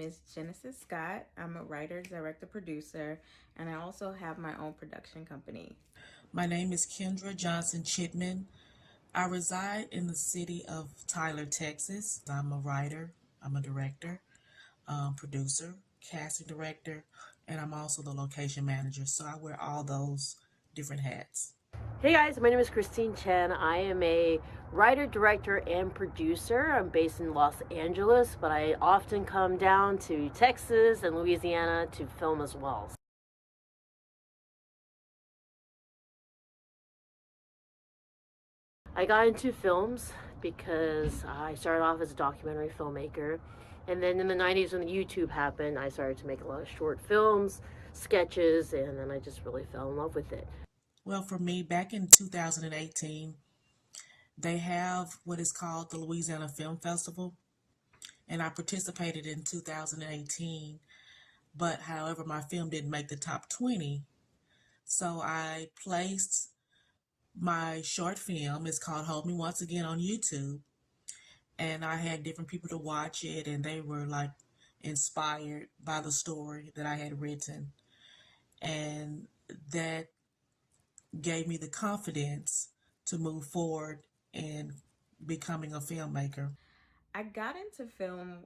is Jenesis. I'm a writer, director, producer, and I also have my own production company. My name is Kendra Johnson-Chitman. I reside in the city of Tyler, Texas. I'm a writer, I'm a director, producer, casting director, and I'm also the location manager. So I wear all those different hats. Hey guys, my name is Chen. I am a writer, director, and producer. I'm based in Los Angeles, but I often come down to Texas and Louisiana to film as well. I got into films because I started off as a documentary filmmaker, and then in the 90s when YouTube happened, I started to make a lot of short films, sketches, and then I just really fell in love with it. Well, for me, back in 2018, they have what is called the Louisiana Film Festival, and I participated in 2018. But however, my film didn't make the top 20. So I placed my short film. It's called Hold Me Once Again on YouTube. And I had different people to watch it, and they were like inspired by the story that I had written. And that gave me the confidence to move forward in becoming a filmmaker. I got into film.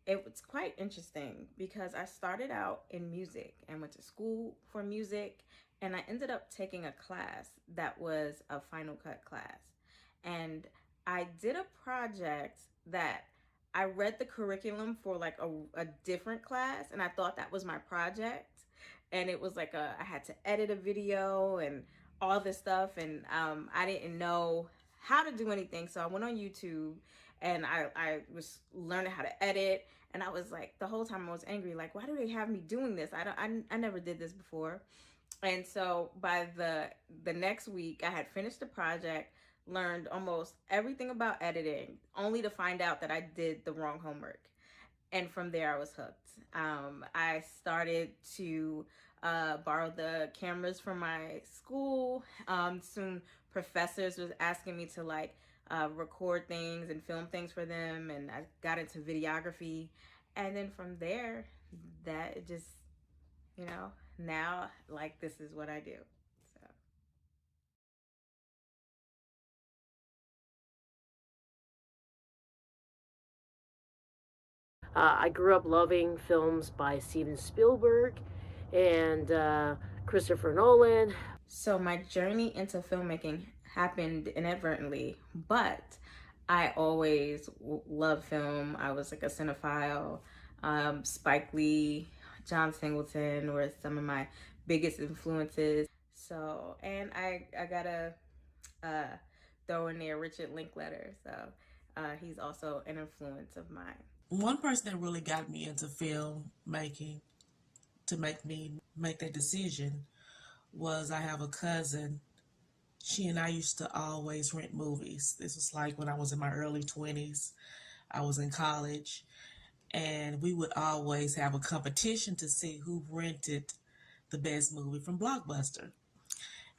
It was quite interesting because I started out in music and went to school for music, and I ended up taking a class that was a Final Cut class. And I did a project that I read the curriculum for like a different class, and I thought that was my project. And it was like I had to edit a video and all this stuff, and I didn't know how to do anything, so I went on YouTube and I was learning how to edit, and I was like, the whole time I was angry, like, why do they have me doing this? I never did this before. And so by the next week I had finished the project, learned almost everything about editing, only to find out that I did the wrong homework. And from there I was hooked. I started to borrow the cameras from my school. Soon professors was asking me to like record things and film things for them, and I got into videography. And then from there, that it just, now like this is what I do. So. I grew up loving films by Steven Spielberg and Christopher Nolan. So my journey into filmmaking happened inadvertently, but I always loved film. I was like a cinephile. Spike Lee, John Singleton were some of my biggest influences. So, and I gotta uh, throw in there Richard Linklater. So he's also an influence of mine. One person that really got me into filmmaking to make me make that decision was I have a cousin. She and I used to always rent movies. This was like when I was in my early 20s. I was in college, and we would always have a competition to see who rented the best movie from Blockbuster.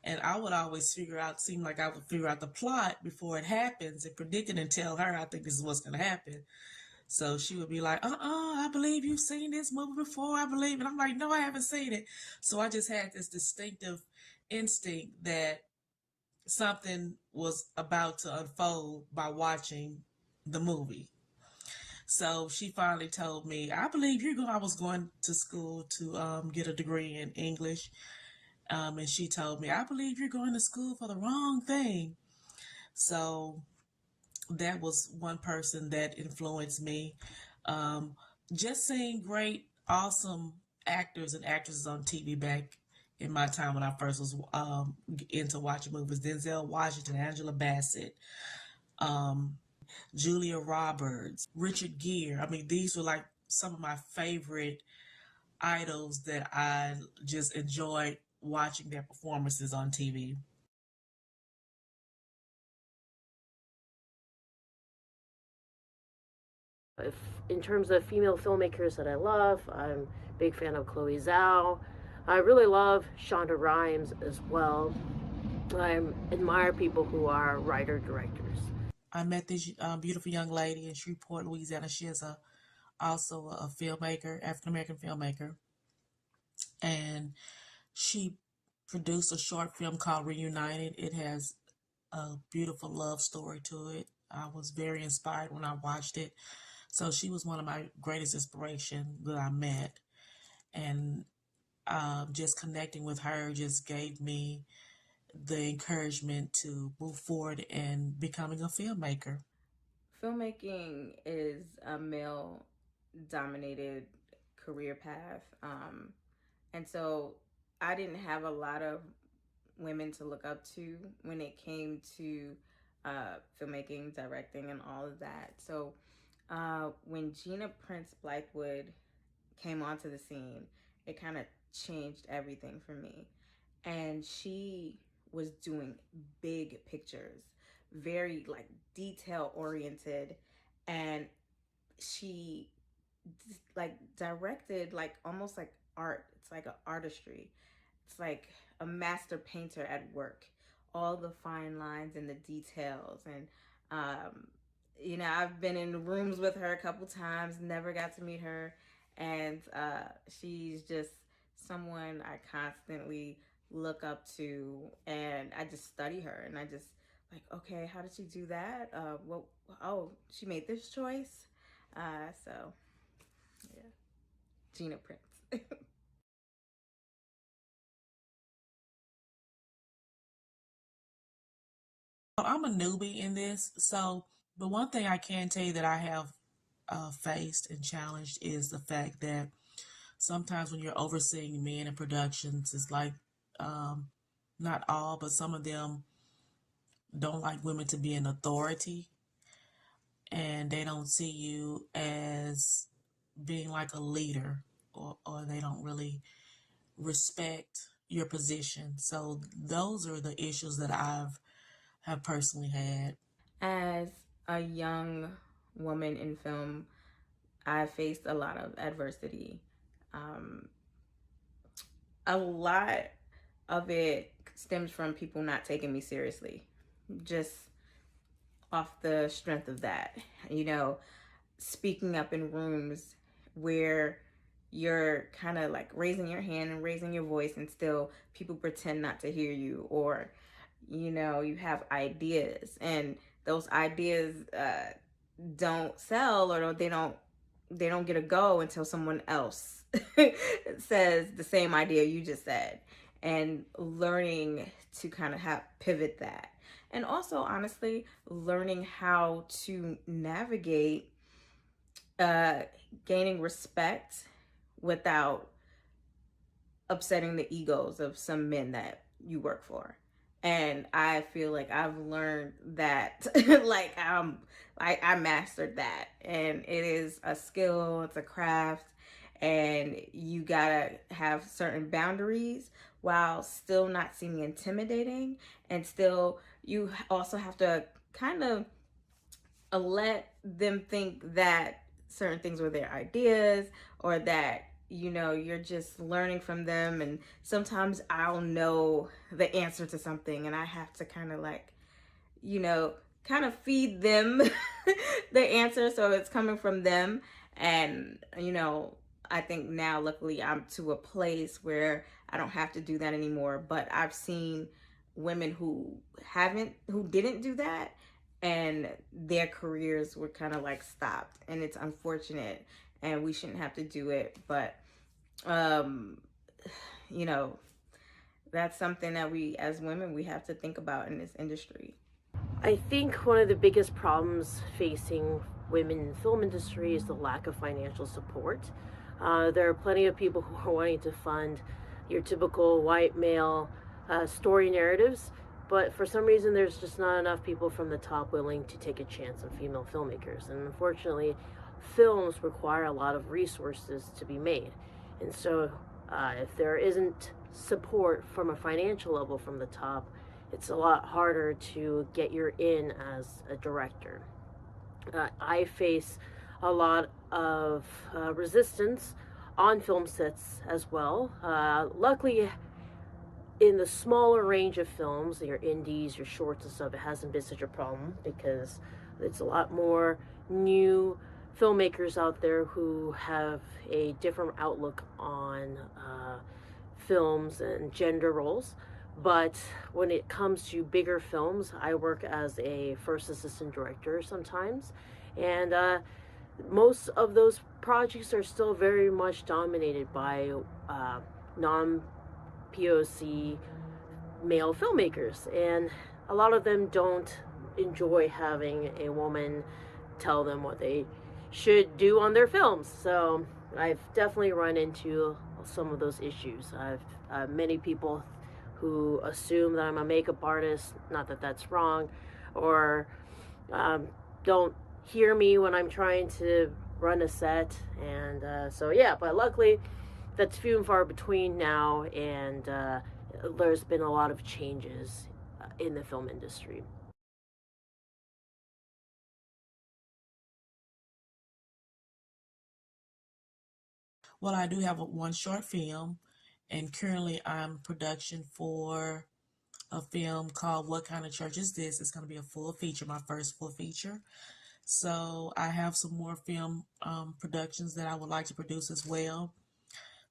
And I would always seemed like I would figure out the plot before it happens and predict it and tell her, I think this is what's going to happen. So she would be like, I believe you've seen this movie before, I believe. And I'm like, no, I haven't seen it. So I just had this distinctive instinct that something was about to unfold by watching the movie. So she finally told me, I believe you're going, I was going to school to get a degree in English. And she told me, I believe you're going to school for the wrong thing. So that was one person that influenced me. Just seeing great, awesome actors and actresses on TV back in my time when I first was into watching movies. Denzel Washington, Angela Bassett, Julia Roberts, Richard Gere. I mean, these were like some of my favorite idols that I just enjoyed watching their performances on TV. If in terms of female filmmakers that I love, I'm a big fan of Chloe Zhao. I really love Shonda Rhimes as well. I admire people who are writer directors. I met this beautiful young lady in Shreveport, Louisiana. She has a also a filmmaker, African American filmmaker, and she produced a short film called Reunited. It has a beautiful love story to it. I was very inspired when I watched it. So she was one of my greatest inspiration that I met, and just connecting with her just gave me the encouragement to move forward and becoming a filmmaker. Filmmaking is a male dominated career path. And so I didn't have a lot of women to look up to when it came to filmmaking, directing, and all of that. So when Gina Prince Blythewood came onto the scene, it kind of changed everything for me. And she was doing big pictures, very like detail oriented, and she like directed like almost like art. It's like an artistry. It's like a master painter at work. All the fine lines and the details, and I've been in rooms with her a couple times. Never got to meet her, and she's just someone I constantly look up to, and I just study her, and I just like, okay, how did she do that? Well, oh, she made this choice. So yeah, Gina Prince. I'm a newbie in this, so the one thing I can tell you that I have faced and challenged is the fact that sometimes when you're overseeing men in productions, it's like um, not all, but some of them don't like women to be an authority, and they don't see you as being like a leader, or they don't really respect your position. So those are the issues that have personally had. As a young woman in film, I faced a lot of adversity. Um, a lot of it stems from people not taking me seriously, just off the strength of that. You know, speaking up in rooms where you're kind of like raising your hand and raising your voice, and still people pretend not to hear you, or you have ideas, and those ideas don't sell, or they don't get a go until someone else says the same idea you just said, and learning to kind of have pivot that, and also honestly learning how to navigate uh gaining respect without upsetting the egos of some men that you work for. And I feel like I've learned that like I mastered that, and it is a skill, it's a craft, and you gotta have certain boundaries while still not seeming intimidating, and still you also have to kind of let them think that certain things were their ideas, or that you're just learning from them. And sometimes I'll know the answer to something, and I have to kind of like you know kind of feed them the answer, so it's coming from them. And I think now luckily I'm to a place where I don't have to do that anymore, but I've seen women who didn't do that, and their careers were kind of like stopped, and it's unfortunate, and we shouldn't have to do it. But um you know that's something that we as women we have to think about in this industry. I think one of the biggest problems facing women in the film industry is the lack of financial support. There are plenty of people who are wanting to fund your typical white male story narratives, but for some reason there's just not enough people from the top willing to take a chance on female filmmakers. And unfortunately, films require a lot of resources to be made. And so if there isn't support from a financial level from the top, it's a lot harder to get your in as a director. I face a lot of resistance on film sets as well. Luckily, in the smaller range of films, your indies, your shorts and stuff, it hasn't been such a problem because it's a lot more new filmmakers out there who have a different outlook on films and gender roles. But when it comes to bigger films, I work as a first assistant director sometimes. And most of those projects are still very much dominated by non POC male filmmakers. And a lot of them don't enjoy having a woman tell them what they should do on their films. So I've definitely run into some of those issues. I've many people who assume that I'm a makeup artist, not that that's wrong, or don't hear me when I'm trying to run a set. And so yeah, but luckily that's few and far between now, and there's been a lot of changes in the film industry. Well, I do have one short film, and currently I'm production for a film called What Kind of Church Is This? It's going to be a full feature, my first full feature. So I have some more film productions that I would like to produce as well.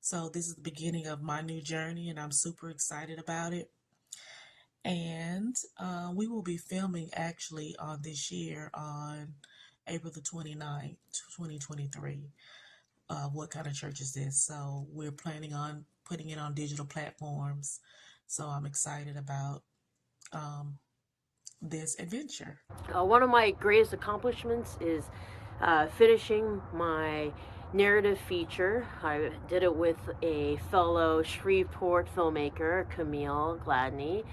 So this is the beginning of my new journey, and I'm super excited about it. And we will be filming actually on this year on April the 29th, 2023. What kind of church is this? So we're planning on putting it on digital platforms. So I'm excited about this adventure. One of my greatest accomplishments is finishing my narrative feature. I did it with a fellow Shreveport filmmaker, Camille Gladney.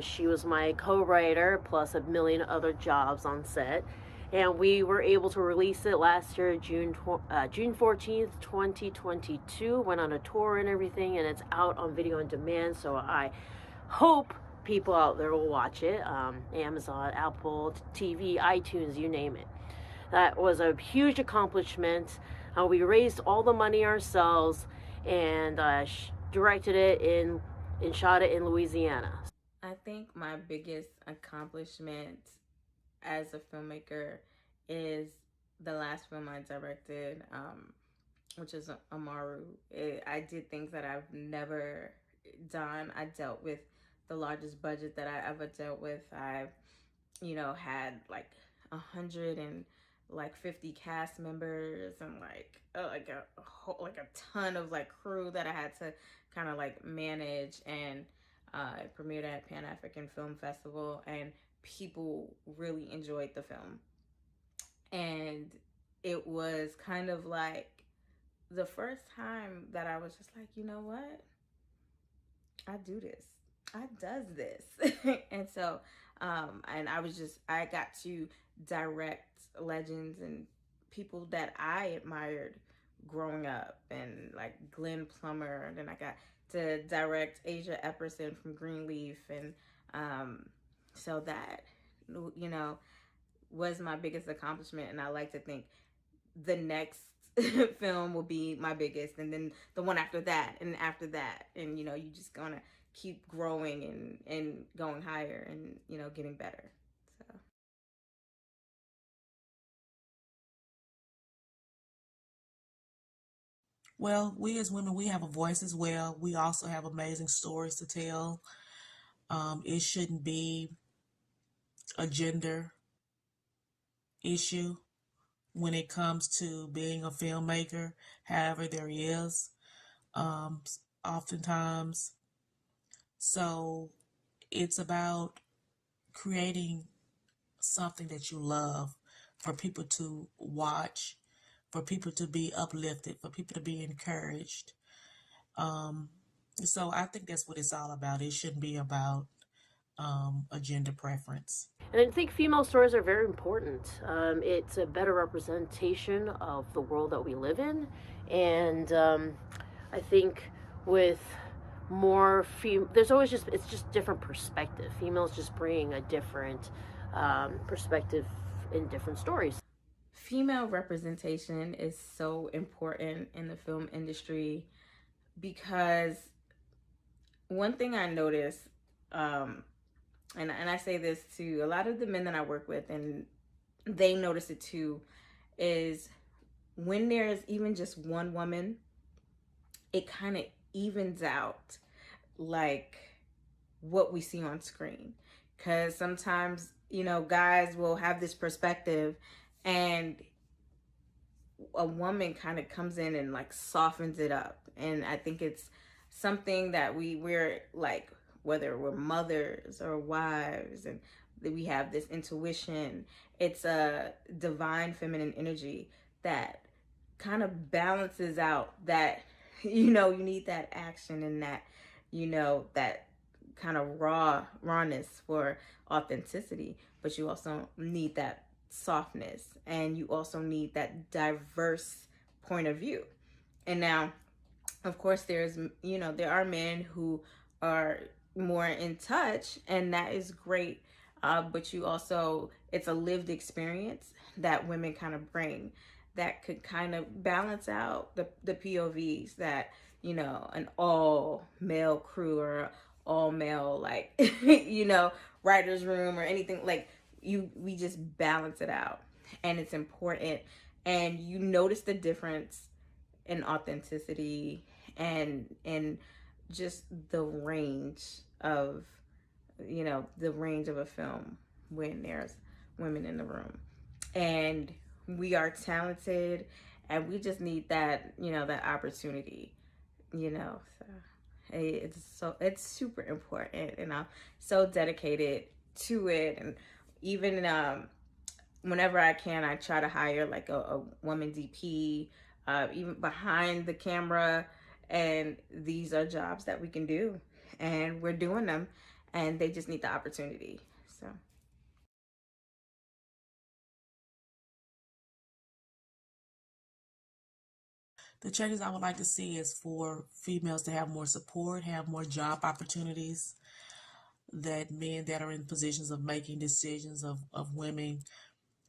She was my co-writer, plus a million other jobs on set. And we were able to release it last year, June 14th, 2022. Went on a tour and everything, and it's out on video on demand. So I hope people out there will watch it. Amazon, Apple TV, iTunes, you name it. That was a huge accomplishment. We raised all the money ourselves, and directed it and shot it in Louisiana. I think my biggest accomplishment as a filmmaker is the last film I directed, which is Amaru. I did things that I've never done. I dealt with the largest budget that I ever dealt with. I've, had like 150 cast members and like a whole, like a ton of like crew that I had to kind of like manage, and it premiered at Pan African Film Festival, and people really enjoyed the film. And it was kind of like the first time that I was just like, you know what? I do this. I does this. And so, I got to direct legends and people that I admired growing up, and like Glenn Plummer. And then I got to direct Asia Epperson from Greenleaf. And so that, you know, was my biggest accomplishment. And I like to think the next film will be my biggest, and then the one after that, and after that, and you just gonna keep growing and going higher, and getting better. So Well, we as women, we have a voice as well. We also have amazing stories to tell. It shouldn't be a gender issue when it comes to being a filmmaker. However, there is um, oftentimes. So it's about creating something that you love for people to watch, for people to be uplifted, for people to be encouraged. Um, so I think that's what it's all about. It shouldn't be about a gender preference. And I think female stories are very important. It's a better representation of the world that we live in. And I think with there's always it's just different perspective. Females just bring a different perspective in different stories. female representation is so important in the film industry, because one thing I noticed, um, and I say this to a lot of the men that I work with, and they notice it too, is when there's even just one woman, it kind of evens out like what we see on screen. Because sometimes, you know, guys will have this perspective, and a woman kind of comes in and like softens it up. And I think it's something that we're like, whether we're mothers or wives, and we have this intuition, it's a divine feminine energy that kind of balances out that, you know, you need that action and that, you know, that kind of rawness for authenticity, but you also need that softness, and you also need that diverse point of view. And now, of course, there's, you know, there are men who are more in touch, and that is great. But you also, it's a lived experience that women kind of bring that could kind of balance out the POVs that, you know, an all male crew or all male, like, you know, writer's room or anything, like, we just balance it out. And it's important. And you notice the difference in authenticity and just the range of, you know, the range of a film when there's women in the room. And we are talented, and we just need that, you know, that opportunity, you know. So it's super important, and I'm so dedicated to it. And even whenever I can, I try to hire like a woman DP, even behind the camera. And these are jobs that we can do, and we're doing them, and they just need the opportunity. So. The changes I would like to see is for females to have more support, have more job opportunities, that men that are in positions of making decisions of women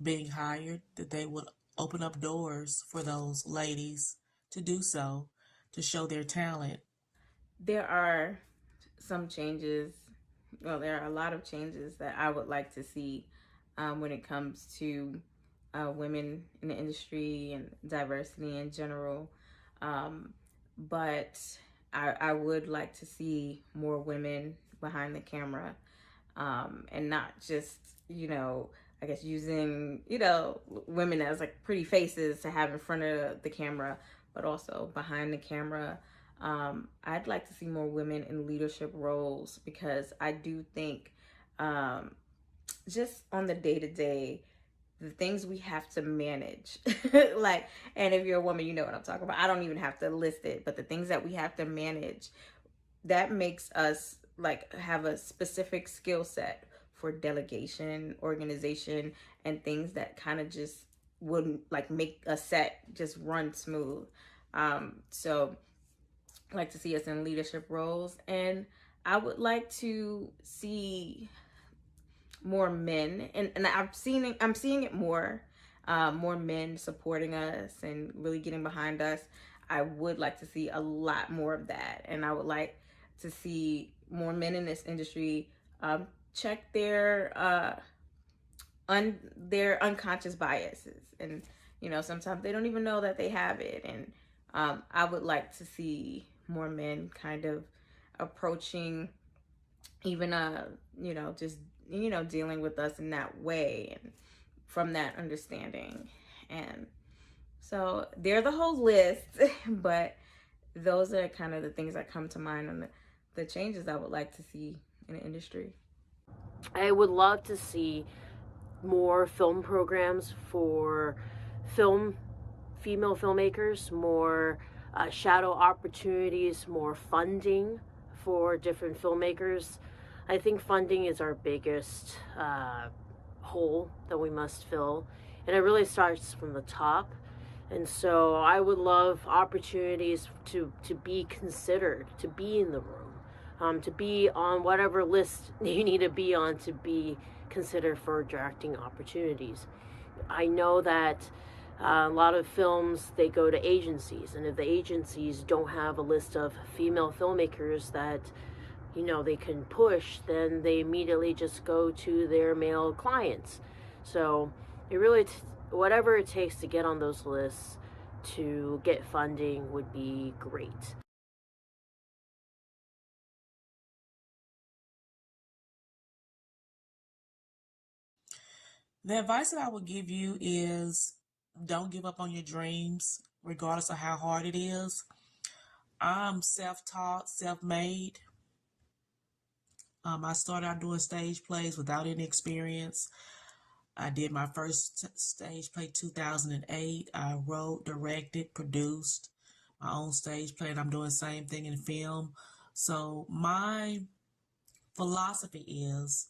being hired, that they would open up doors for those ladies to do so, to show their talent. There are some changes, well, there are a lot of changes that I would like to see when it comes to women in the industry and diversity in general. But I would like to see more women behind the camera, and not just, you know, I guess using, you know, women as like pretty faces to have in front of the camera, but also behind the camera. I'd like to see more women in leadership roles, because I do think just on the day to day, the things we have to manage, like, and if you're a woman, you know what I'm talking about. I don't even have to list it, but the things that we have to manage, that makes us like have a specific skill set for delegation, organization, and things that kind of just wouldn't like make a set just run smooth. So I like to see us in leadership roles, and I would like to see more men, and I'm seeing it more, more men supporting us and really getting behind us. I would like to see a lot more of that, and I would like to see more men in this industry check their unconscious biases. And, you know, sometimes they don't even know that they have it. And I would like to see more men kind of approaching, even you know, just, you know, dealing with us in that way, and from that understanding. And so they're the whole list, but those are kind of the things that come to mind on the changes I would like to see in the industry. I would love to see more film programs for female filmmakers, more shadow opportunities, more funding for different filmmakers. I think funding is our biggest hole that we must fill, and it really starts from the top. And so I would love opportunities to be considered, to be in the room, to be on whatever list you need to be on to be considered for directing opportunities. I know that a lot of films, they go to agencies, and if the agencies don't have a list of female filmmakers that, you know, they can push, then they immediately just go to their male clients. So it really whatever it takes to get on those lists, to get funding would be great. The advice that I would give you is don't give up on your dreams, regardless of how hard it is. I'm self-taught, self-made. I started out doing stage plays without any experience. I did my first stage play 2008. I wrote, directed, produced my own stage play, and I'm doing the same thing in film. So my philosophy is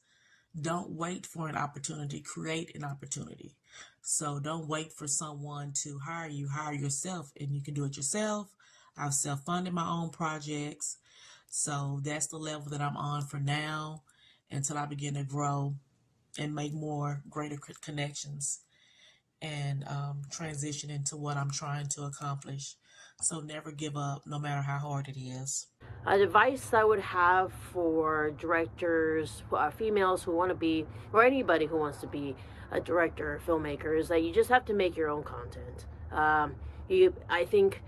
don't wait for an opportunity, create an opportunity. So don't wait for someone to hire you, hire yourself, and you can do it yourself. I've self-funded my own projects. So that's the level that I'm on for now until I begin to grow and make more greater connections and transition into what I'm trying to accomplish. So never give up, no matter how hard it is. Advice I would have for directors, females who want to be, or anybody who wants to be a director or filmmaker, is that you just have to make your own content. I think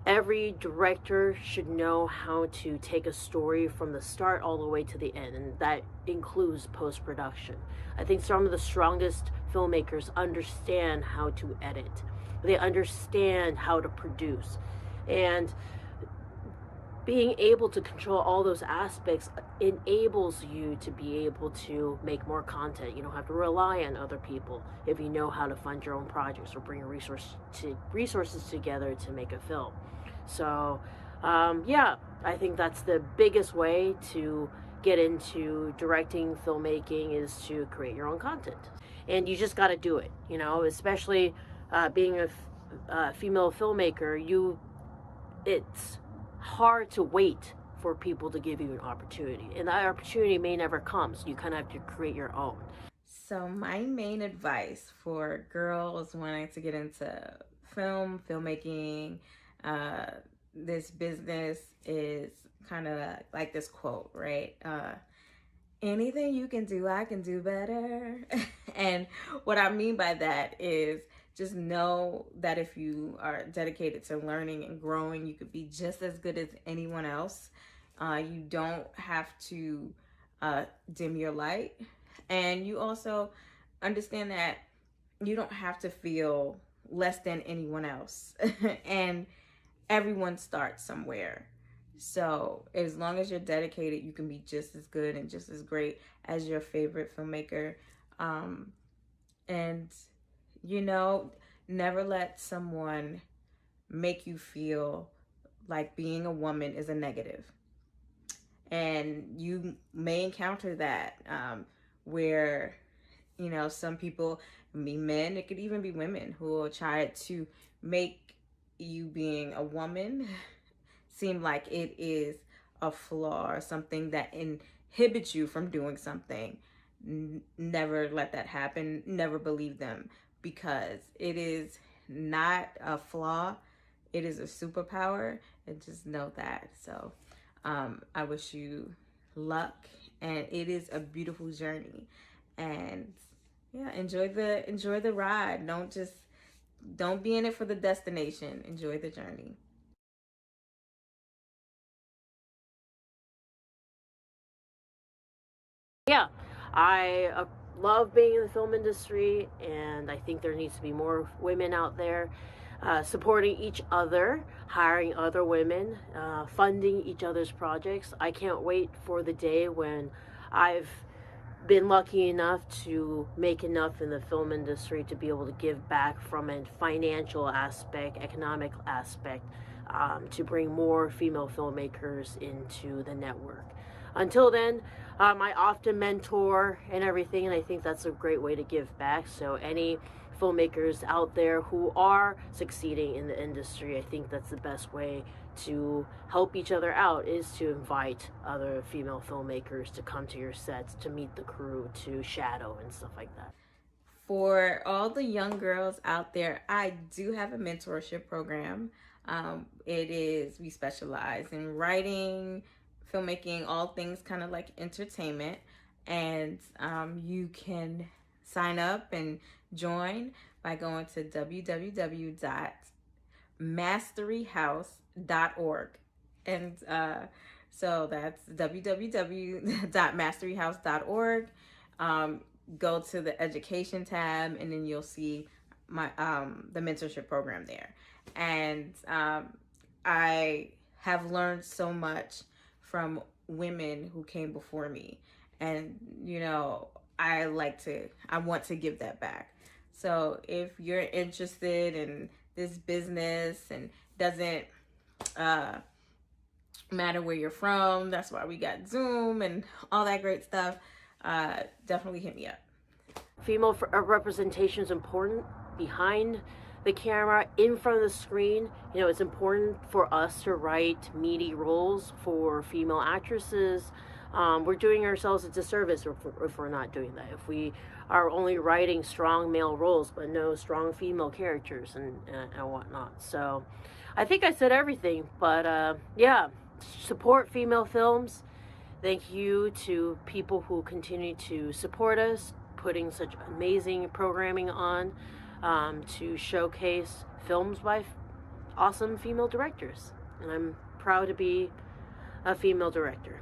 every director should know how to take a story from the start all the way to the end, and that includes post-production. I think some of the strongest filmmakers understand how to edit. They understand how to produce. And being able to control all those aspects enables you to be able to make more content. You don't have to rely on other people if you know how to fund your own projects or bring resources together to make a film. So, yeah, I think that's the biggest way to get into directing, filmmaking, is to create your own content. And you just got to do it, especially being a female filmmaker. It's hard to wait for people to give you an opportunity, and that opportunity may never come, so you kind of have to create your own. So my main advice for girls wanting to get into filmmaking, uh, this business is kind of like this quote, right? Anything you can do, I can do better. And what I mean by that is just know that if you are dedicated to learning and growing, you could be just as good as anyone else. You don't have to dim your light. And you also understand that you don't have to feel less than anyone else. And everyone starts somewhere. So as long as you're dedicated, you can be just as good and just as great as your favorite filmmaker. And, you know, never let someone make you feel like being a woman is a negative. And you may encounter that where, some people, be men, it could even be women, who will try to make you being a woman seem like it is a flaw or something that inhibits you from doing something. Never let that happen. Never believe them, because it is not a flaw. It is a superpower, and just know that. So I wish you luck, and it is a beautiful journey. And yeah, enjoy the ride. Don't be in it for the destination. Enjoy the journey. Yeah, I love being in the film industry, and I think there needs to be more women out there supporting each other, hiring other women, funding each other's projects. I can't wait for the day when I've been lucky enough to make enough in the film industry to be able to give back from a financial aspect, economic aspect, to bring more female filmmakers into the network. Until then, I often mentor and everything, and I think that's a great way to give back. So any filmmakers out there who are succeeding in the industry, I think that's the best way to help each other out, is to invite other female filmmakers to come to your sets, to meet the crew, to shadow and stuff like that. For all the young girls out there, I do have a mentorship program. We specialize in writing, filmmaking, all things kind of like entertainment. And you can sign up and join by going to masteryhouse.org. And so that's www.masteryhouse.org. Go to the education tab, and then you'll see my the mentorship program there. And I have learned so much from women who came before me, and I want to give that back. So if you're interested in this business and doesn't matter where you're from, that's why we got Zoom and all that great stuff, definitely hit me up. Female representation is important behind the camera, in front of the screen. It's important for us to write meaty roles for female actresses. We're doing ourselves a disservice if we're not doing that. If we are only writing strong male roles but no strong female characters and whatnot. So I think I said everything, but yeah, support female films. Thank you to people who continue to support us, putting such amazing programming on to showcase films by awesome female directors. And I'm proud to be a female director.